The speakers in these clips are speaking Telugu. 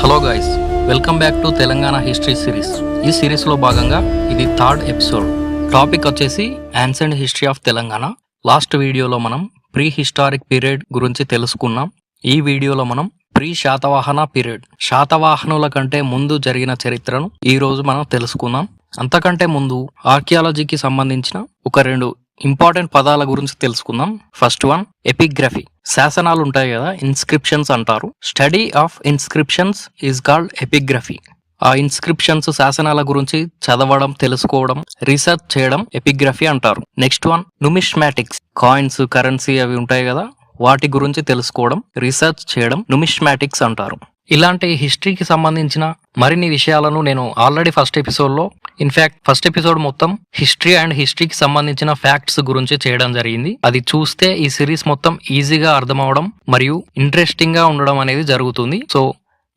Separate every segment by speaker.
Speaker 1: Hello guys, welcome back to Telangana history series. ఈ సిరీస్లో భాగంగా ఇది థర్డ్ ఎపిసోడ్. టాపిక్ వచ్చేసి ancient history of Telangana. Last వీడియోలో మనం ప్రీ హిస్టారిక్ పీరియడ్ గురించి తెలుసుకున్నాం. ఈ వీడియోలో మనం ప్రీ శాతవాహన పీరియడ్, శాతవాహనుల కంటే ముందు జరిగిన చరిత్రను ఈ రోజు మనం తెలుసుకుందాం. అంతకంటే ముందు ఆర్కియాలజీకి సంబంధించిన ఒక రెండు ఇంపార్టెంట్ పదాల గురించి తెలుసుకుందాం. First one, epigraphy. శాసనాలు ఉంటాయి కదా, ఇన్స్క్రిప్షన్స్ అంటారు. Study of inscriptions is called epigraphy. ఆ ఇన్స్క్రిప్షన్స్, శాసనాల గురించి చదవడం, తెలుసుకోవడం, రీసెర్చ్ చేయడం ఎపిగ్రఫీ అంటారు. Next one, numismatics. Coins, currency అవి ఉంటాయి కదా, వాటి గురించి తెలుసుకోవడం, రీసెర్చ్ చేయడం నుమిస్మాటిక్స్ అంటారు. ఇలాంటి హిస్టరీకి సంబంధించిన మరిన్ని విషయాలను నేను ఆల్రెడీ ఫస్ట్ ఎపిసోడ్ మొత్తం హిస్టరీ అండ్ హిస్టరీకి సంబంధించిన ఫ్యాక్ట్స్ గురించి చేయడం జరిగింది. అది చూస్తే ఈ సిరీస్ మొత్తం ఈజీగా అర్థమవడం మరియు ఇంట్రెస్టింగ్ గా ఉండడం అనేది జరుగుతుంది. సో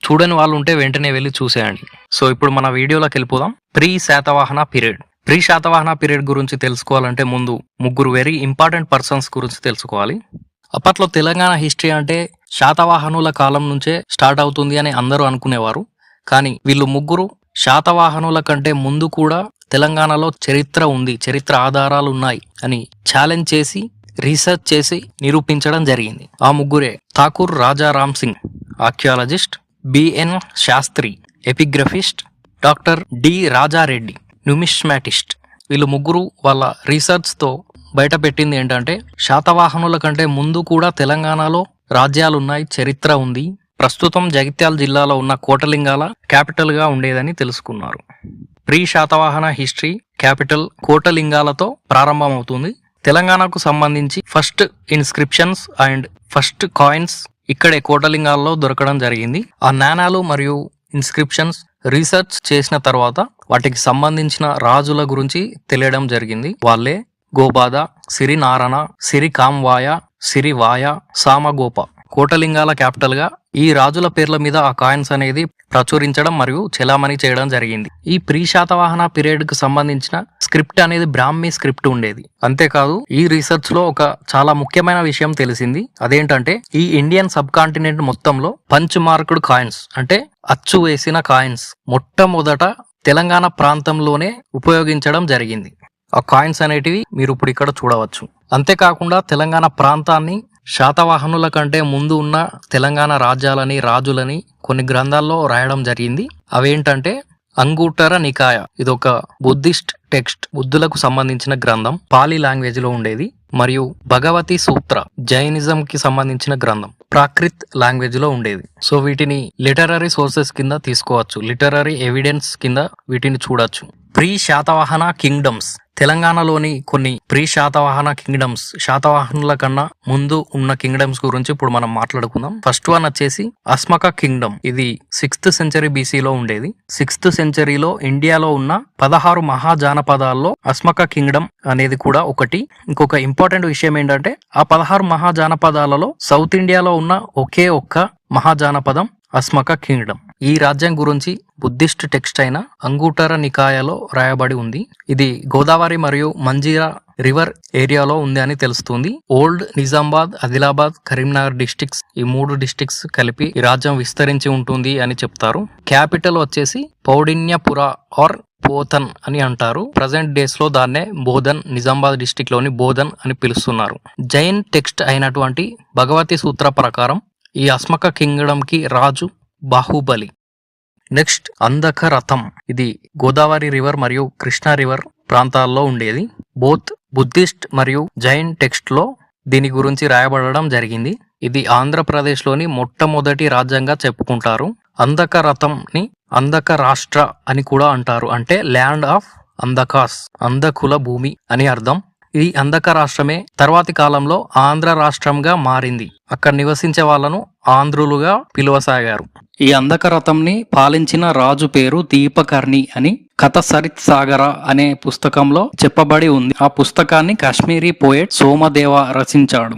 Speaker 1: చూడని వాళ్ళు ఉంటే వెంటనే వెళ్ళి చూసేయండి. సో ఇప్పుడు మన వీడియోలోకి వెళ్ళిపోదాం. Pre Satavahana period. Pre Satavahana period గురించి తెలుసుకోవాలంటే ముందు ముగ్గురు వెరీ ఇంపార్టెంట్ పర్సన్స్ గురించి తెలుసుకోవాలి. అప్పట్లో తెలంగాణ హిస్టరీ అంటే శాతవాహనుల కాలం నుంచే స్టార్ట్ అవుతుంది అని అందరూ అనుకునేవారు. కానీ వీళ్ళు ముగ్గురు శాతవాహనుల కంటే ముందు కూడా తెలంగాణలో చరిత్ర ఉంది, చరిత్ర ఆధారాలు ఉన్నాయి అని ఛాలెంజ్ చేసి, రీసెర్చ్ చేసి నిరూపించడం జరిగింది. ఆ ముగ్గురే Thakur Rajaram Singh, archaeologist, B N Shastri, epigraphist, doctor D Rajareddy, numismatist. వీళ్ళు ముగ్గురు వాళ్ళ రీసెర్చ్తో బయట పెట్టింది ఏంటంటే శాతవాహనుల కంటే ముందు కూడా తెలంగాణలో రాజ్యాలున్నాయి, చరిత్ర ఉంది. ప్రస్తుతం జగిత్యాల జిల్లాలో ఉన్న కోటలింగాల క్యాపిటల్ గా ఉండేదని తెలుసుకున్నారు. ప్రీ శాతవాహన హిస్టరీ క్యాపిటల్ కోటలింగాలతో ప్రారంభమవుతుంది. తెలంగాణకు సంబంధించి first inscriptions and first coins ఇక్కడే కోటలింగాల్లో దొరకడం జరిగింది. ఆ నాణాలు మరియు ఇన్స్క్రిప్షన్స్ రీసెర్చ్ చేసిన తర్వాత వాటికి సంబంధించిన రాజుల గురించి తెలియడం జరిగింది. వాళ్ళే గోబాద, సిరినారణ, సిరికాంవాయ, సిరివాయ, సామగోప. కోటలింగాల క్యాపిటల్ గా ఈ రాజుల పేర్ల మీద ఆ కాయిన్స్ అనేది ప్రచురించడం మరియు చెలామణి చేయడం జరిగింది. ఈ ప్రీ శాతవాహన పీరియడ్ కు సంబంధించిన స్క్రిప్ట్ అనేది బ్రాహ్మీ స్క్రిప్ట్ ఉండేది. అంతేకాదు ఈ రీసెర్చ్ లో ఒక చాలా ముఖ్యమైన విషయం తెలిసింది. అదేంటంటే ఈ ఇండియన్ సబ్ కాంటినెంట్ మొత్తంలో పంచ్ మార్క్డ్ కాయిన్స్ అంటే అచ్చు వేసిన కాయిన్స్ మొట్టమొదట తెలంగాణ ప్రాంతంలోనే ఉపయోగించడం జరిగింది. ఆ కాయిన్స్ అనేటివి మీరు ఇప్పుడు ఇక్కడ చూడవచ్చు. అంతేకాకుండా తెలంగాణ ప్రాంతాన్ని శాతవాహనుల కంటే ముందు ఉన్న తెలంగాణ రాజ్యాలని, రాజులని కొన్ని గ్రంథాల్లో రాయడం జరిగింది. అవేంటంటే అంగుట్టర నికాయ, ఇదొక బుద్ధిస్ట్ టెక్స్ట్, బుద్ధులకు సంబంధించిన గ్రంథం, పాలీ లాంగ్వేజ్ లో ఉండేది. మరియు భగవతి సూత్ర, జైనిజం కి సంబంధించిన గ్రంథం, ప్రాకృత్ లాంగ్వేజ్ లో ఉండేది. సో వీటిని లిటరరీ సోర్సెస్ కింద తీసుకోవచ్చు, లిటరరీ ఎవిడెన్స్ కింద వీటిని చూడొచ్చు. Pre Satavahana kingdoms. తెలంగాణలోని కొన్ని ప్రీ శాతవాహన కింగ్డమ్స్, శాతవాహనుల కన్నా ముందు ఉన్న కింగ్డమ్స్ గురించి ఇప్పుడు మనం మాట్లాడుకుందాం. ఫస్ట్ వన్ వచ్చేసి అస్మక కింగ్డమ్. ఇది 6th సెంచరీ బీసీలో ఉండేది. 6th సెంచరీలో ఇండియాలో ఉన్న 16 మహాజానపదాల్లో అస్మక కింగ్డమ్ అనేది కూడా ఒకటి. ఇంకొక ఇంపార్టెంట్ విషయం ఏంటంటే ఆ 16 మహాజానపదాలలో సౌత్ ఇండియాలో ఉన్న ఒకే ఒక్క మహాజానపదం అస్మక కింగ్డమ్. ఈ రాజ్యం గురించి బుద్ధిస్ట్ టెక్స్ట్ అయిన అంగుట్టర నికాయలో రాయబడి ఉంది. ఇది గోదావరి మరియు మంజీరా రివర్ ఏరియాలో ఉంది అని తెలుస్తుంది. ఓల్డ్ నిజామాబాద్, ఆదిలాబాద్, కరీంనగర్ డిస్ట్రిక్ట్స్, ఈ 3 డిస్ట్రిక్ట్స్ కలిపి ఈ రాజ్యం విస్తరించి ఉంటుంది అని చెప్తారు. క్యాపిటల్ వచ్చేసి పౌడిన్యపుర ఆర్ పోతన్ అని అంటారు. ప్రజెంట్ డేస్ లో దాన్నే బోధన్, నిజామాబాద్ డిస్ట్రిక్ట్ లోని బోధన్ అని పిలుస్తున్నారు. జైన్ టెక్స్ట్ అయినటువంటి భగవతి సూత్ర ప్రకారం ఈ అస్మక కింగ్డమ్ కి రాజు బాహుబలి. నెక్స్ట్ అంధక రథం. ఇది గోదావరి రివర్ మరియు కృష్ణా రివర్ ప్రాంతాల్లో ఉండేది. బోత్ బుద్ధిస్ట్ మరియు జైన్ టెక్స్ట్ లో దీని గురించి రాయబడడం జరిగింది. ఇది ఆంధ్రప్రదేశ్ లోని మొట్టమొదటి రాజ్యంగా చెప్పుకుంటారు. అంధక రథం ని అంధక రాష్ట్ర అని కూడా అంటారు. అంటే ల్యాండ్ ఆఫ్ అంధకాస్, అంధకుల భూమి అని అర్థం. ఈ అంధక రాష్ట్రమే తర్వాతి కాలంలో ఆంధ్ర రాష్ట్రంగా మారింది. అక్కడ నివసించే వాళ్ళను ఆంధ్రులుగా పిలువసాగారు. ఈ అంధక రథంని పాలించిన రాజు పేరు దీపకర్ణి అని కథ సరిత్ సాగర అనే పుస్తకంలో చెప్పబడి ఉంది. ఆ పుస్తకాన్ని కాశ్మీరీ పోయెట్ సోమదేవ రచించాడు.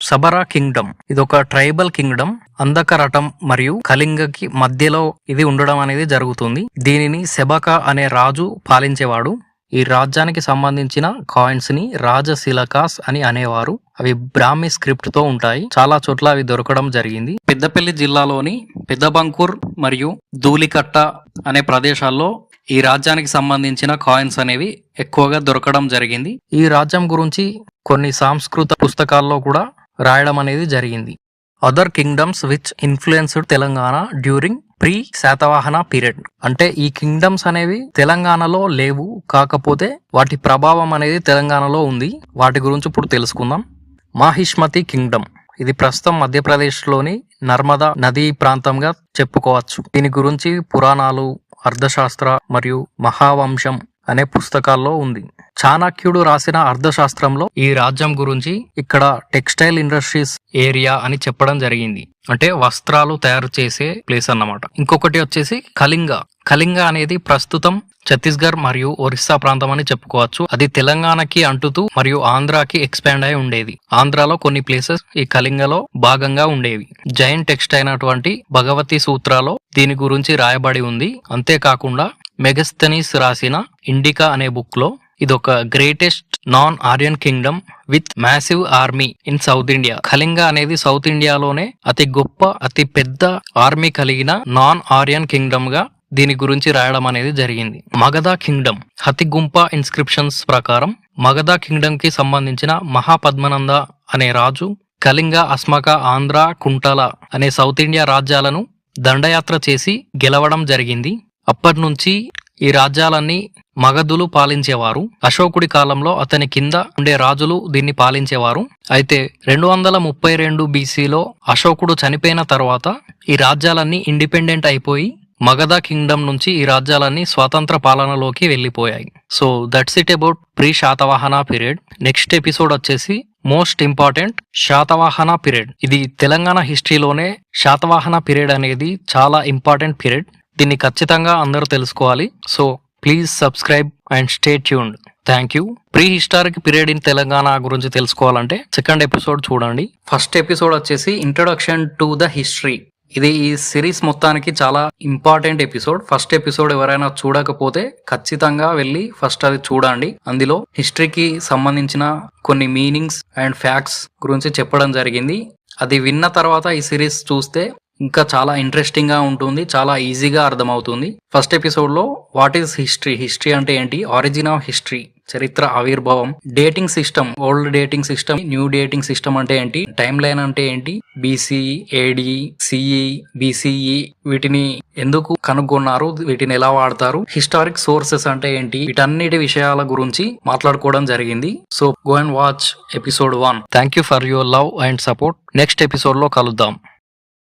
Speaker 1: సబరా కింగ్డమ్. ఇది ఒక ట్రైబల్ కింగ్డమ్. అంధక రథం మరియు కళింగకి మధ్యలో ఇది ఉండడం అనేది జరుగుతుంది. దీనిని సెబక అనే రాజు పాలించేవాడు. ఈ రాజ్యానికి సంబంధించిన కాయిన్స్ ని రాజశిలకాస్ అని అనేవారు. అవి బ్రాహ్మీ స్క్రిప్ట్ తో ఉంటాయి. చాలా చోట్ల అవి దొరకడం జరిగింది. పెద్దపల్లి జిల్లాలోని పెద్దబంకూర్ మరియు ధూళికట్ట అనే ప్రదేశాల్లో ఈ రాజ్యానికి సంబంధించిన కాయిన్స్ అనేవి ఎక్కువగా దొరకడం జరిగింది. ఈ రాజ్యం గురించి కొన్ని సంస్కృత పుస్తకాల్లో కూడా రాయడం అనేది జరిగింది. Other kingdoms which influenced Telangana during pre Satavahana period. అంటే ఈ కింగ్డమ్స్ అనేవి తెలంగాణలో లేవు, కాకపోతే వాటి ప్రభావం అనేది తెలంగాణలో ఉంది. వాటి గురించి ఇప్పుడు తెలుసుకుందాం. మాహిష్మతి కింగ్డమ్, ఇది ప్రస్తుతం మధ్యప్రదేశ్లోని నర్మదా నదీ ప్రాంతంగా చెప్పుకోవచ్చు. దీని గురించి పురాణాలు, అర్థశాస్త్ర మరియు మహావంశం అనే పుస్తకాల్లో ఉంది. చాణక్యుడు రాసిన అర్థశాస్త్రంలో ఈ రాజ్యం గురించి ఇక్కడ టెక్స్టైల్ ఇండస్ట్రీస్ ఏరియా అని చెప్పడం జరిగింది. అంటే వస్త్రాలు తయారు చేసే ప్లేస్ అన్నమాట. ఇంకొకటి వచ్చేసి కళింగ. కళింగ అనేది ప్రస్తుతం ఛత్తీస్గఢ్ మరియు ఒరిస్సా ప్రాంతం అని చెప్పుకోవచ్చు. అది తెలంగాణకి అంటుతూ మరియు ఆంధ్రాకి ఎక్స్పాండ్ అయి ఉండేది. ఆంధ్రాలో కొన్ని ప్లేసెస్ ఈ కళింగలో భాగంగా ఉండేవి. జైన్ టెక్స్ట్ అయినటువంటి భగవతి సూత్రాలో దీని గురించి రాయబడి ఉంది. అంతేకాకుండా మెగస్థనీస్ రాసిన ఇండికా అనే బుక్ లో ఇదొక greatest non Aryan Kingdom with massive army in south India. Kalinga అనేది సౌత్ ఇండియాలోనే అతి గొప్ప, అతి పెద్ద ఆర్మీ కలిగిన నాన్ ఆర్యన్ కింగ్డమ్ గా దీని గురించి రాయడం అనేది జరిగింది. మగధ కింగ్డమ్, హతిగుంప ఇన్స్క్రిప్షన్స్ ప్రకారం మగధ కింగ్డమ్ కి సంబంధించిన మహాపద్మనంద అనే రాజు కళింగ, అస్మక, ఆంధ్ర, కుంటల అనే సౌత్ ఇండియా రాజ్యాలను దండయాత్ర చేసి గెలవడం జరిగింది. అప్పటి నుంచి ఈ రాజ్యాలన్నీ మగధులు పాలించేవారు. అశోకుడి కాలంలో అతని కింద ఉండే రాజులు దీన్ని పాలించేవారు. అయితే 232 BCలో అశోకుడు చనిపోయిన తర్వాత ఈ రాజ్యాలన్నీ ఇండిపెండెంట్ అయిపోయి మగధ కింగ్డమ్ నుంచి ఈ రాజ్యాలన్నీ స్వాతంత్ర పాలనలోకి వెళ్ళిపోయాయి. So that's it about pre Satavahana period. Next episode వచ్చేసి మోస్ట్ ఇంపార్టెంట్ శాతవాహన పీరియడ్. ఇది తెలంగాణ హిస్టరీలోనే శాతవాహన పీరియడ్ అనేది చాలా ఇంపార్టెంట్ పీరియడ్. దీన్ని ఖచ్చితంగా అందరూ తెలుసుకోవాలి. So please subscribe and stay tuned. Thank you. Pre historic period in Telangana గురించి తెలుసుకోవాలంటే సెకండ్ ఎపిసోడ్ చూడండి. ఫస్ట్ ఎపిసోడ్ వచ్చేసి ఇంట్రొడక్షన్ టు ద హిస్టరీ. ఇది ఈ సిరీస్ మొత్తానికి చాలా ఇంపార్టెంట్ ఎపిసోడ్. ఫస్ట్ ఎపిసోడ్ ఎవరైనా చూడకపోతే ఖచ్చితంగా వెళ్ళి ఫస్ట్ అది చూడండి. అందులో హిస్టరీకి సంబంధించిన కొన్ని మీనింగ్స్ అండ్ ఫ్యాక్ట్స్ గురించి చెప్పడం జరిగింది. అది విన్న తర్వాత ఈ సిరీస్ చూస్తే ఇంకా చాలా ఇంట్రెస్టింగ్ గా ఉంటుంది, చాలా ఈజీగా అర్థమవుతుంది. ఫస్ట్ ఎపిసోడ్ లో వాట్ ఈస్ హిస్టరీ, హిస్టరీ అంటే ఏంటి, ఆరిజిన్ ఆఫ్ హిస్టరీ, చరిత్ర ఆవిర్భావం, dating system, old dating system, new dating system అంటే ఏంటి, టైం లైన్ అంటే ఏంటి, బీసీ, ఏడి, సిఈ, బీసీఈ వీటిని ఎందుకు కనుగొన్నారు, వీటిని ఎలా వాడతారు, హిస్టారిక్ సోర్సెస్ అంటే ఏంటి, వీటన్నిటి విషయాల గురించి మాట్లాడుకోవడం జరిగింది. So go and watch episode 1. Thank you for your love and support. Next episode లో కలుద్దాం.